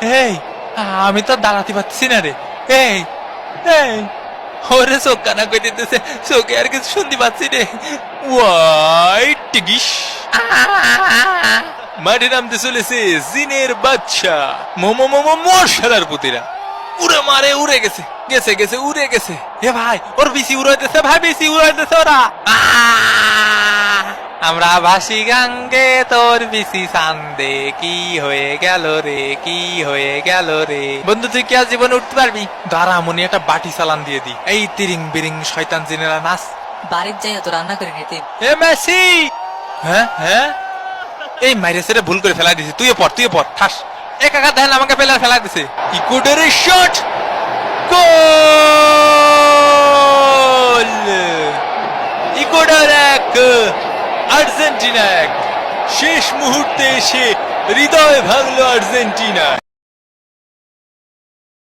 এই আমি তো দাঁড়াতে পারছি না রে। এই এই ওরে চোখ কানা কই দিতেছে, চোখে আর কিছু শুনতে পাচ্ছি রে। ওয়াইট টিগিস মাঠে নামতে চলেছে জিনের বাচ্চা মোমো মোমো মশালার পুতিরা। উড়ে মারে, উড়ে গেছে গেছে গেছে উড়ে গেছে। এ ভাই ওর বিসি উড়াইতেছে, ভাই বিসি উড়াইতেছে ওরা। আমরা ভাসি গাঙ্গে তোর বিসি সান্দে, কি হয়ে গেল রে, কি হয়ে গেল রে। বন্ধু তুই কি আজ জীবনে উঠতে পারবি? দাঁড়া মনি একটা বাটি চালান দিয়ে দি। এই তিরিং বিরিং শয়তান জিনেরা নাচ। বাড়ির যাই তো রান্না করে নিতে। এ মেসি, হ্যাঁ হ্যাঁ এই মাইরে সেটা ভুল করে ফেলা দিছে। তুইও পড়, তুইও পড়, ঠাস। এক একা দেখেন আমাকে পেলার ফেলা দিছে। ইকুয়েডরের শট, গোল! Ecuador 1, Argentina 1। শেষ মুহূর্তে এসে হৃদয় ভাঙলো আর্জেন্টিনা।